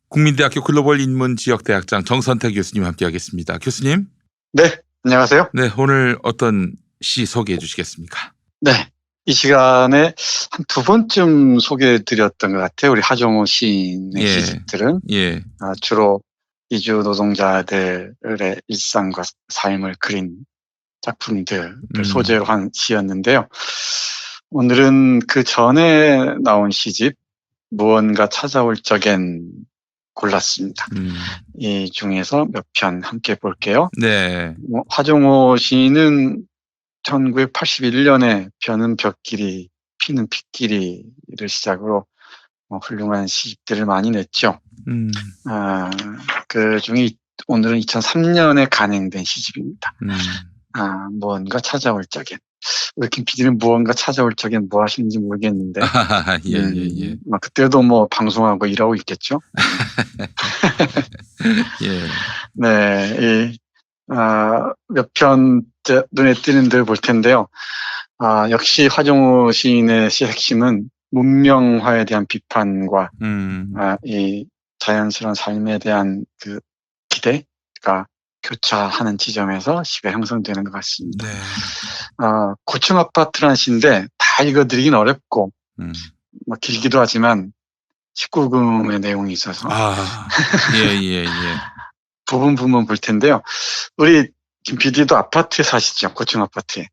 국민대학교 글로벌 인문지역대학장 정선태 교수님 함께하겠습니다. 교수님. 네, 안녕하세요. 네, 오늘 어떤 시 소개해 주시겠습니까? 네, 이 시간에 한 두 번쯤 소개해드렸던 것 같아요. 우리 하정우 시인의 시집들은 예. 주로 이주 노동자들의 일상과 삶을 그린 작품들을 소재로 한 시였는데요. 오늘은 그 전에 나온 시집 무언가 찾아올 적엔 골랐습니다. 이 중에서 몇 편 함께 볼게요. 네. 하정우 시인은 1981년에 벼는 벽길이 피는 핏길이를 시작으로 훌륭한 시집들을 많이 냈죠. 그 중에 오늘은 2003년에 간행된 시집입니다. 무언가 찾아올 적엔. 우리 김 PD는 무언가 찾아올 적엔 뭐 하시는지 모르겠는데. 예. 그때도 뭐 방송하고 일하고 있겠죠. 예. 네, 몇 편 눈에 띄는 들 볼 텐데요. 역시 하정우 시인의 시 핵심은 문명화에 대한 비판과 이 자연스러운 삶에 대한 그 기대가 교차하는 지점에서 시가 형성되는 것 같습니다. 네. 고층 아파트라는 시인데 다 읽어드리긴 어렵고 길기도 하지만 19금의 내용이 있어서 예. 부분 볼 텐데요. 우리 김 PD도 아파트에 사시죠? 고층 아파트에.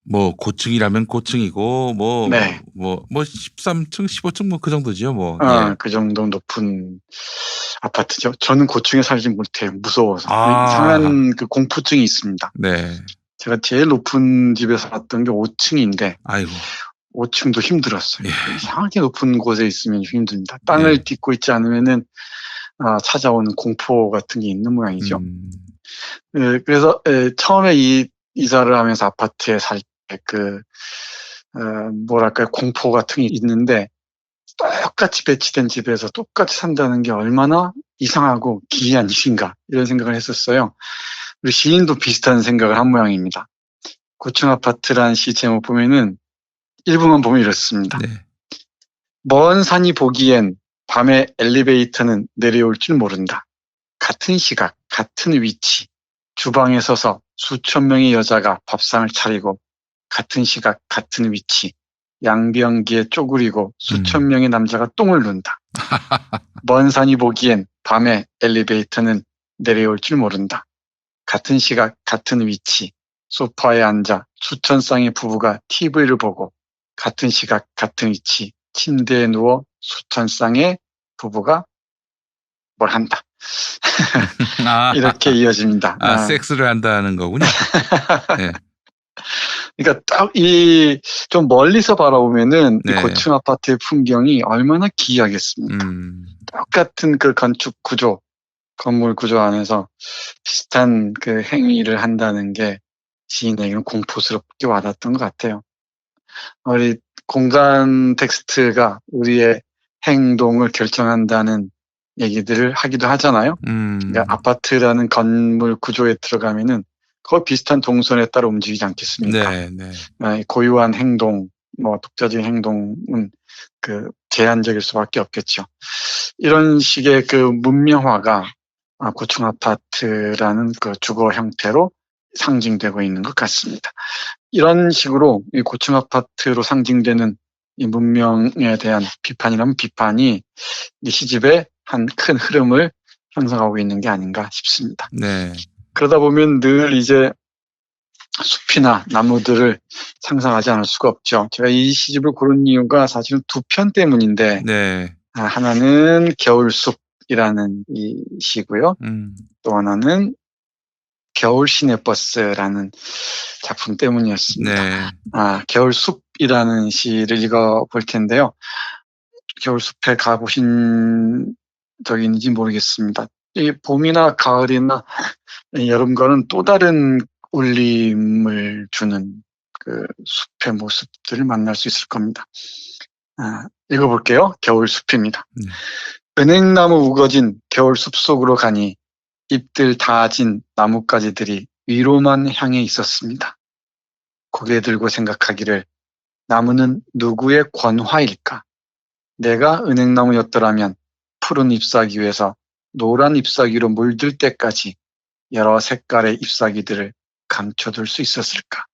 뭐 고층이라면 고층이고 뭐 13층, 15층 뭐 그 정도죠, 뭐. 예. 그 정도 높은 아파트죠. 저는 고층에 살지 못해요. 무서워서. 이상한 그 공포증이 있습니다. 네. 제가 제일 높은 집에 살았던 게 5층인데 아이고. 5층도 힘들었어요. 예. 이상하게 높은 곳에 있으면 힘듭니다. 땅을 딛고 있지 않으면은 찾아오는 공포 같은 게 있는 모양이죠. 그래서 처음에 이사를 하면서 아파트에 살 때 공포 같은 게 있는데 똑같이 배치된 집에서 똑같이 산다는 게 얼마나 이상하고 기이한 일인가 이런 생각을 했었어요. 우리 시인도 비슷한 생각을 한 모양입니다. 고층 아파트란 시 제목 보면은 일부만 보면 이렇습니다. 네. 먼 산이 보기엔 밤에 엘리베이터는 내려올 줄 모른다. 같은 시각, 같은 위치, 주방에 서서 수천 명의 여자가 밥상을 차리고 같은 시각, 같은 위치, 양변기에 쪼그리고 수천 명의 남자가 똥을 눈다. 먼 산이 보기엔 밤에 엘리베이터는 내려올 줄 모른다. 같은 시각, 같은 위치, 소파에 앉아 수천 쌍의 부부가 TV를 보고 같은 시각, 같은 위치, 침대에 누워 수천 쌍의 부부가 뭘 한다. 이렇게 이어집니다. 섹스를 한다는 거군요. 네. 그러니까 딱 좀 멀리서 바라보면은 이 고층 아파트의 풍경이 얼마나 기이하겠습니까? 똑같은 그 건축 구조, 건물 구조 안에서 비슷한 그 행위를 한다는 게 시인에게는 공포스럽게 와닿았던 것 같아요. 우리 공간 텍스트가 우리의 행동을 결정한다는 얘기들을 하기도 하잖아요. 그러니까 아파트라는 건물 구조에 들어가면은 거의 비슷한 동선에 따라 움직이지 않겠습니까? 네. 고유한 행동, 독자적인 행동은 그 제한적일 수밖에 없겠죠. 이런 식의 그 문명화가 고층 아파트라는 그 주거 형태로 상징되고 있는 것 같습니다. 이런 식으로 이 고층 아파트로 상징되는 이 문명에 대한 비판이라면 비판이 이 시집의 한 큰 흐름을 형성하고 있는 게 아닌가 싶습니다. 네. 그러다 보면 늘 이제 숲이나 나무들을 상상하지 않을 수가 없죠. 제가 이 시집을 고른 이유가 사실은 두 편 때문인데 하나는 겨울숲이라는 이 시고요. 또 하나는 겨울 시내버스라는 작품 때문이었습니다. 겨울숲이라는 시를 읽어볼 텐데요. 겨울숲에 가보신 적이 있는지 모르겠습니다. 이 봄이나 가을이나 여름과는 또 다른 울림을 주는 그 숲의 모습들을 만날 수 있을 겁니다. 읽어볼게요. 겨울숲입니다. 은행나무 우거진 겨울숲 속으로 가니 잎들 다 진 나뭇가지들이 위로만 향해 있었습니다. 고개 들고 생각하기를 나무는 누구의 권화일까? 내가 은행나무였더라면 푸른 잎사귀 위에서 노란 잎사귀로 물들 때까지 여러 색깔의 잎사귀들을 감춰둘 수 있었을까?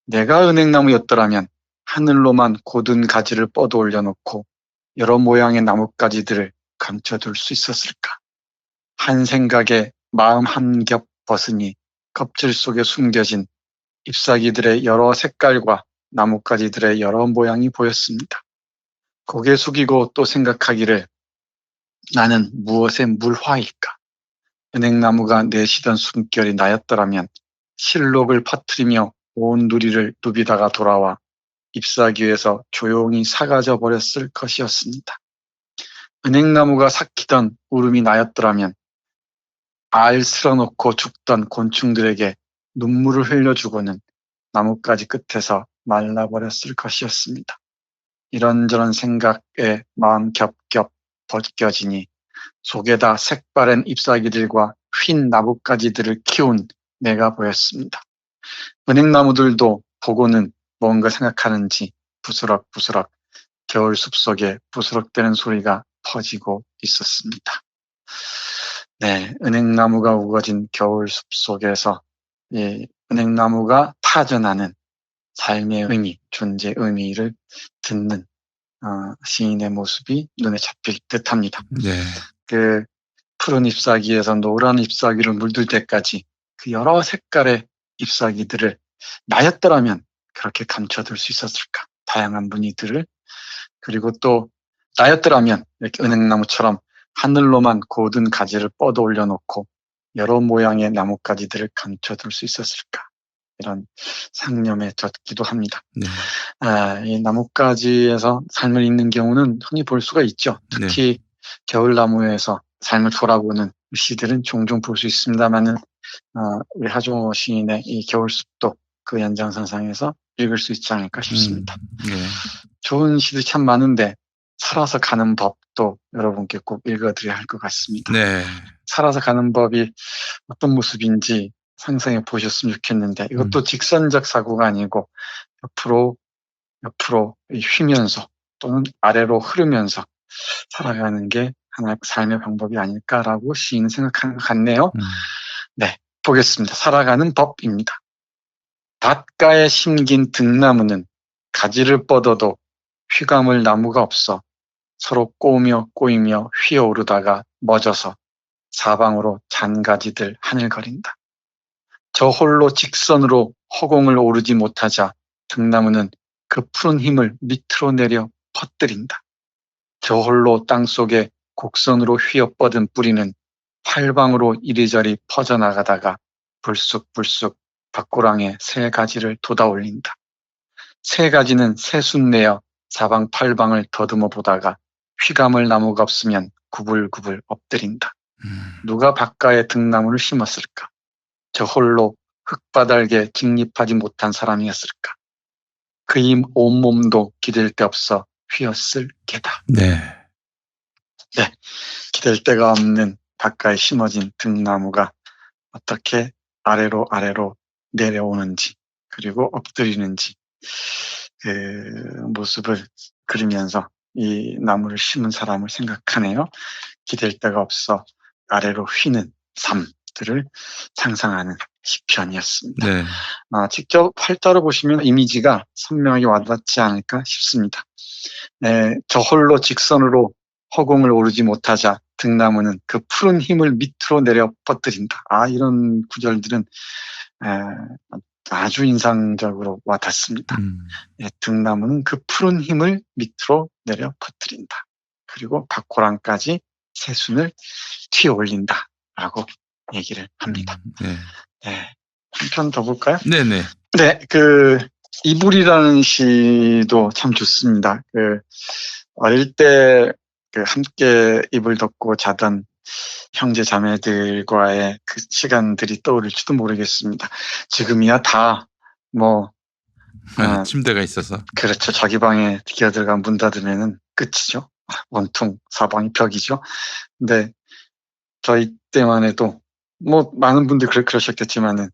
내가 은행나무였더라면 하늘로만 고든 가지를 뻗어 올려놓고 여러 모양의 나뭇가지들을 감춰둘 수 있었을까? 한 생각에 마음 한 겹 벗으니 껍질 속에 숨겨진 잎사귀들의 여러 색깔과 나뭇가지들의 여러 모양이 보였습니다. 고개 숙이고 또 생각하기를 나는 무엇의 물화일까? 은행나무가 내쉬던 숨결이 나였더라면 실록을 퍼뜨리며 온 누리를 누비다가 돌아와 잎사귀에서 조용히 사라져 버렸을 것이었습니다. 은행나무가 삭히던 울음이 나였더라면 알 쓸어놓고 죽던 곤충들에게 눈물을 흘려주고는 나뭇가지 끝에서 말라버렸을 것이었습니다. 이런저런 생각에 마음 겹겹 벗겨지니 속에다 색바랜 잎사귀들과 휜 나뭇가지들을 키운 내가 보였습니다. 은행나무들도 보고는 뭔가 생각하는지 부스럭부스럭 겨울 숲속에 부스럭대는 소리가 퍼지고 있었습니다. 네, 은행나무가 우거진 겨울 숲속에서 이 은행나무가 타전하는 삶의 의미, 존재의 의미를 듣는 시인의 모습이 눈에 잡힐 듯합니다. 네. 그 푸른 잎사귀에서 노란 잎사귀를 물들 때까지 그 여러 색깔의 잎사귀들을 나였더라면 그렇게 감춰둘 수 있었을까? 다양한 무늬들을. 그리고 또 나였더라면 이렇게 은행나무처럼 하늘로만 고든 가지를 뻗어 올려놓고 여러 모양의 나뭇가지들을 감춰둘 수 있었을까? 이런 상념에 젖기도 합니다. 네. 이 나뭇가지에서 삶을 읽는 경우는 흔히 볼 수가 있죠. 특히 겨울나무에서 삶을 돌아보는 시들은 종종 볼 수 있습니다만은 우리 하정우 시인의 이 겨울숲도 그 연장선상에서 읽을 수 있지 않을까 싶습니다. 네. 좋은 시들이 참 많은데 살아서 가는 법도 여러분께 꼭 읽어드려야 할 것 같습니다. 네. 살아서 가는 법이 어떤 모습인지 상상해 보셨으면 좋겠는데 이것도 직선적 사고가 아니고 옆으로 휘면서 또는 아래로 흐르면서 살아가는 게 하나의 삶의 방법이 아닐까라고 시인은 생각하는 것 같네요. 네, 보겠습니다. 살아가는 법입니다. 닷가에 심긴 등나무는 가지를 뻗어도 휘감을 나무가 없어 서로 꼬우며 꼬이며 휘어오르다가 멎어서 사방으로 잔가지들 하늘거린다. 저 홀로 직선으로 허공을 오르지 못하자 등나무는 그 푸른 힘을 밑으로 내려 퍼뜨린다. 저 홀로 땅속에 곡선으로 휘어 뻗은 뿌리는 활방으로 이리저리 퍼져나가다가 불쑥불쑥 밭고랑에 새 가지를 돋아올린다. 새 가지는 새순 내어 사방팔방을 더듬어 보다가 휘감을 나무가 없으면 구불구불 엎드린다. 누가 밭가에 등나무를 심었을까? 저 홀로 흙바닥에 직립하지 못한 사람이었을까? 그의 온몸도 기댈 데 없어 휘었을 게다. 네. 네, 기댈 데가 없는 밭가에 심어진 등나무가 어떻게 아래로 내려오는지 그리고 엎드리는지 그 모습을 그리면서 이 나무를 심은 사람을 생각하네요. 기댈 데가 없어 아래로 휘는 삶들을 상상하는 시편이었습니다. 네. 직접 활자로 보시면 이미지가 선명하게 와닿지 않을까 싶습니다. 네, 저 홀로 직선으로 허공을 오르지 못하자 등나무는 그 푸른 힘을 밑으로 내려 뻗드린다. 이런 구절들은 아주 인상적으로 와닿습니다. 등나무는 그 푸른 힘을 밑으로 내려 퍼뜨린다. 그리고 밭고랑까지 새순을 튀어 올린다라고 얘기를 합니다. 네. 한 편 더 볼까요? 네네. 네, 이불이라는 시도 참 좋습니다. 어릴 때 함께 이불 덮고 자던 형제 자매들과의 그 시간들이 떠오를지도 모르겠습니다. 지금이야 다 침대가 있어서. 그렇죠. 자기 방에 기어들어가 문 닫으면은 끝이죠. 원통 사방이 벽이죠. 근데 저희 때만 해도 많은 분들이 그러셨겠지만은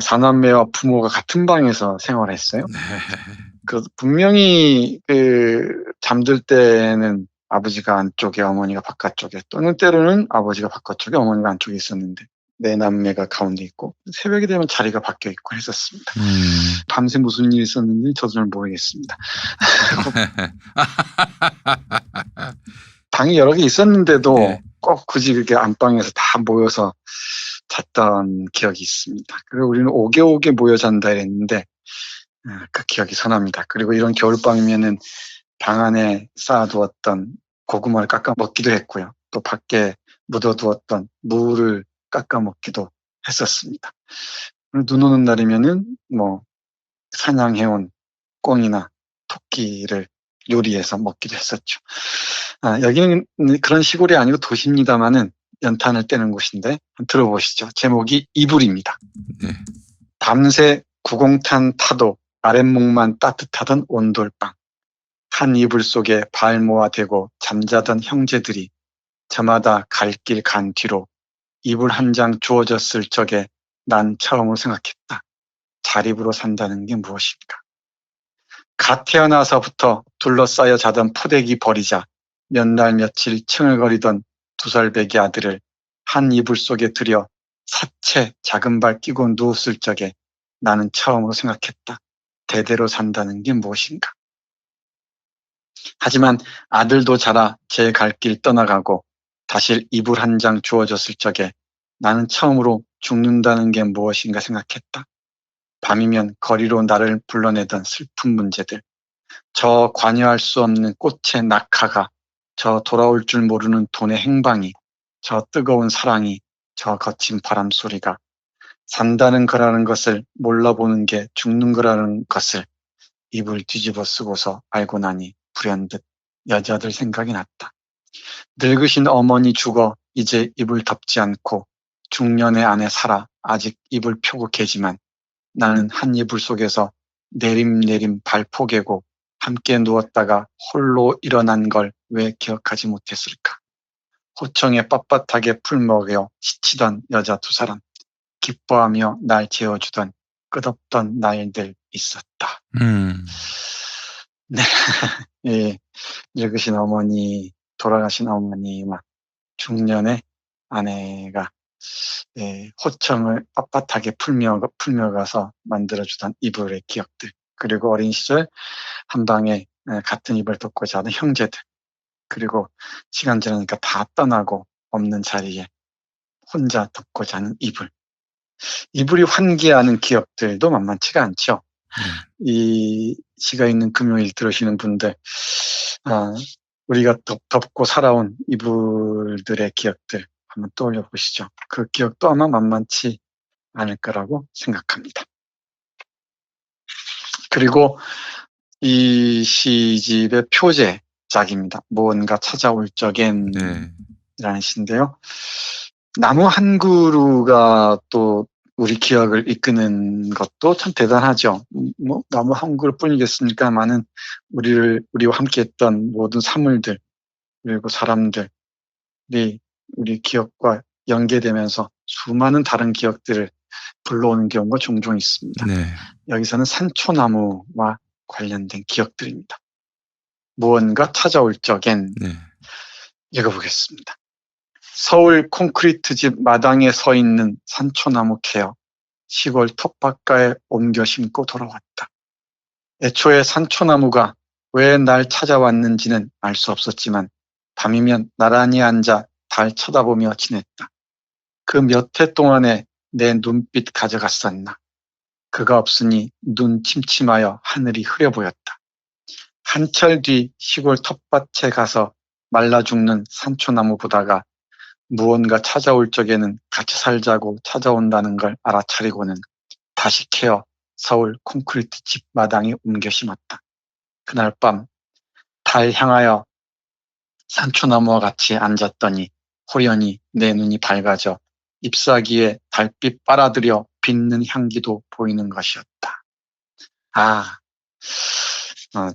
사남매와 부모가 같은 방에서 생활했어요. 분명히 잠들 때는 아버지가 안쪽에 어머니가 바깥쪽에 또는 때로는 아버지가 바깥쪽에 어머니가 안쪽에 있었는데 내 남매가 가운데 있고 새벽이 되면 자리가 바뀌어 있고 했었습니다. 밤새 무슨 일이 있었는지 저도 잘 모르겠습니다. 방이 여러 개 있었는데도 네. 꼭 굳이 그렇게 안방에서 다 모여서 잤던 기억이 있습니다. 그리고 우리는 오개오개 모여 잔다 이랬는데 그 기억이 선합니다. 그리고 이런 겨울밤이면은 방 안에 쌓아두었던 고구마를 깎아 먹기도 했고요. 또 밖에 묻어두었던 무를 깎아 먹기도 했었습니다. 눈 오는 날이면은 뭐 사냥해온 꿩이나 토끼를 요리해서 먹기도 했었죠. 여기는 그런 시골이 아니고 도시입니다만은 연탄을 떼는 곳인데 들어보시죠. 제목이 이불입니다. 네. 밤새 구공탄 타도 아랫목만 따뜻하던 온돌방. 한 이불 속에 발 모아대고 잠자던 형제들이 저마다 갈 길 간 뒤로 이불 한 장 주어졌을 적에 난 처음으로 생각했다. 자립으로 산다는 게 무엇일까? 갓 태어나서부터 둘러싸여 자던 포대기 버리자 몇 날 며칠 칭얼거리던 2살배기 아들을 한 이불 속에 들여 사채 작은 발 끼고 누웠을 적에 나는 처음으로 생각했다. 대대로 산다는 게 무엇인가? 하지만 아들도 자라 제 갈 길 떠나가고 다시 이불 한 장 주어졌을 적에 나는 처음으로 죽는다는 게 무엇인가 생각했다. 밤이면 거리로 나를 불러내던 슬픈 문제들, 저 관여할 수 없는 꽃의 낙하가, 저 돌아올 줄 모르는 돈의 행방이, 저 뜨거운 사랑이, 저 거친 바람 소리가, 산다는 거라는 것을 몰라보는 게 죽는 거라는 것을 이불 뒤집어 쓰고서 알고 나니 불현듯 여자들 생각이 났다. 늙으신 어머니 죽어 이제 이불 덮지 않고 중년의 아내 살아 아직 이불 펴고 계지만 나는 한 이불 속에서 내림내림 발 포개고 함께 누웠다가 홀로 일어난 걸 왜 기억하지 못했을까? 호청에 빳빳하게 풀 먹여 지치던 여자 2사람, 기뻐하며 날 재워주던 끝없던 날들 있었다. 네, 예, 늙으신 어머니, 돌아가신 어머니와 중년의 아내가 호청을 빳빳하게 풀며가서 만들어주던 이불의 기억들, 그리고 어린 시절 한 방에 같은 이불 덮고 자던 형제들, 그리고 시간 지나니까 다 떠나고 없는 자리에 혼자 덮고 자는 이불. 이불이 환기하는 기억들도 만만치가 않죠. 이 시가 있는 금요일 들으시는 분들, 우리가 덮고 살아온 이불들의 기억들 한번 떠올려 보시죠. 그 기억도 아마 만만치 않을 거라고 생각합니다. 그리고 이 시집의 표제작입니다. 무언가 찾아올 적엔 이라는 시인데요. 나무 한 그루가 또 우리 기억을 이끄는 것도 참 대단하죠. 뭐 나무 한 그루뿐이겠습니까? 많은 우리와 함께했던 모든 사물들 그리고 사람들이 우리 기억과 연계되면서 수많은 다른 기억들을 불러오는 경우가 종종 있습니다. 네. 여기서는 산초나무와 관련된 기억들입니다. 무언가 찾아올 적엔 읽어보겠습니다. 서울 콘크리트 집 마당에 서 있는 산초나무 캐어 시골 텃밭가에 옮겨 심고 돌아왔다. 애초에 산초나무가 왜 날 찾아왔는지는 알 수 없었지만 밤이면 나란히 앉아 달 쳐다보며 지냈다. 그 몇 해 동안에 내 눈빛 가져갔었나. 그가 없으니 눈 침침하여 하늘이 흐려 보였다. 한철 뒤 시골 텃밭에 가서 말라 죽는 산초나무 보다가 무언가 찾아올 적에는 같이 살자고 찾아온다는 걸 알아차리고는 다시 캐어 서울 콘크리트 집 마당에 옮겨 심었다. 그날 밤 달 향하여 산초나무와 같이 앉았더니 호련히 내 눈이 밝아져 잎사귀에 달빛 빨아들여 빚는 향기도 보이는 것이었다.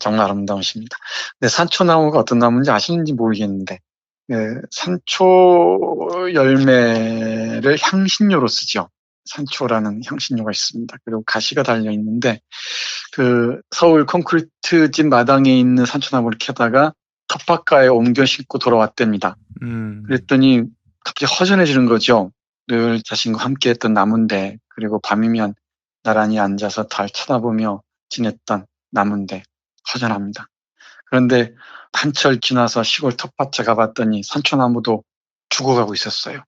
정말 아름다운 시입니다. 근데 산초나무가 어떤 나무인지 아시는지 모르겠는데 산초 열매를 향신료로 쓰죠. 산초라는 향신료가 있습니다. 그리고 가시가 달려 있는데 그 서울 콘크리트 집 마당에 있는 산초나무를 캐다가 텃밭가에 옮겨 싣고 돌아왔답니다. 그랬더니 갑자기 허전해지는 거죠. 늘 자신과 함께했던 나무인데, 그리고 밤이면 나란히 앉아서 달 쳐다보며 지냈던 나무인데 허전합니다. 그런데 한철 지나서 시골 텃밭에 가봤더니 산초나무도 죽어가고 있었어요.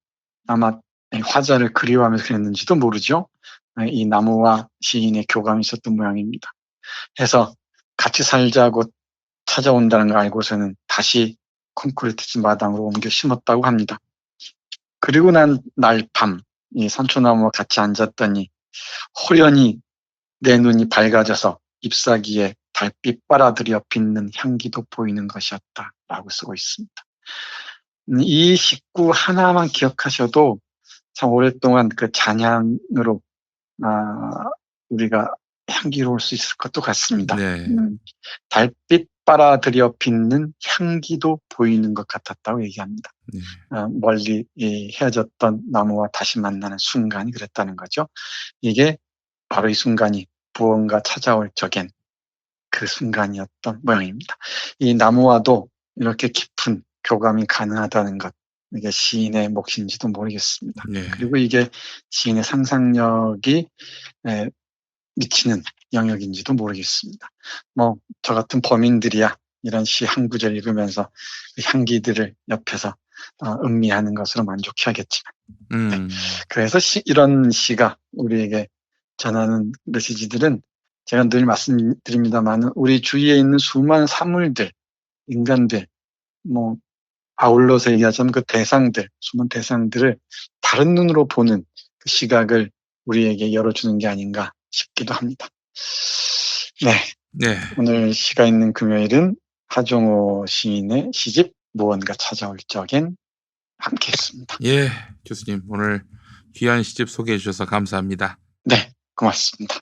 아마 화자를 그리워하면서 그랬는지도 모르죠. 이 나무와 시인의 교감이 있었던 모양입니다. 해서 같이 살자고 찾아온다는 걸 알고서는 다시 콘크리트 마당으로 옮겨 심었다고 합니다. 그리고 난 날 밤, 이 산초나무와 같이 앉았더니 호련히 내 눈이 밝아져서 잎사귀에 달빛 빨아들여 빚는 향기도 보이는 것이었다라고 쓰고 있습니다. 이 식구 하나만 기억하셔도 참 오랫동안 그 잔향으로 우리가 향기로울 수 있을 것도 같습니다. 네. 달빛 빨아들여 빚는 향기도 보이는 것 같았다고 얘기합니다. 네. 멀리 헤어졌던 나무와 다시 만나는 순간이 그랬다는 거죠. 이게 바로 이 순간이 무언가 찾아올 적엔 그 순간이었던 모양입니다. 이 나무와도 이렇게 깊은 교감이 가능하다는 것, 이게 시인의 몫인지도 모르겠습니다. 네. 그리고 이게 시인의 상상력이 미치는 영역인지도 모르겠습니다. 뭐 저 같은 범인들이야 이런 시 한 구절 읽으면서 그 향기들을 옆에서 음미하는 것으로 만족해야겠지만, 네. 그래서 이런 시가 우리에게 전하는 메시지들은 제가 늘 말씀드립니다만 우리 주위에 있는 수많은 사물들, 인간들, 뭐 아울러서 얘기하자면 그 대상들, 수많은 대상들을 다른 눈으로 보는 그 시각을 우리에게 열어주는 게 아닌가 싶기도 합니다. 네. 네. 오늘 시가 있는 금요일은 하종호 시인의 시집 무언가 찾아올 적엔 함께했습니다. 예, 교수님 오늘 귀한 시집 소개해 주셔서 감사합니다. 네, 고맙습니다.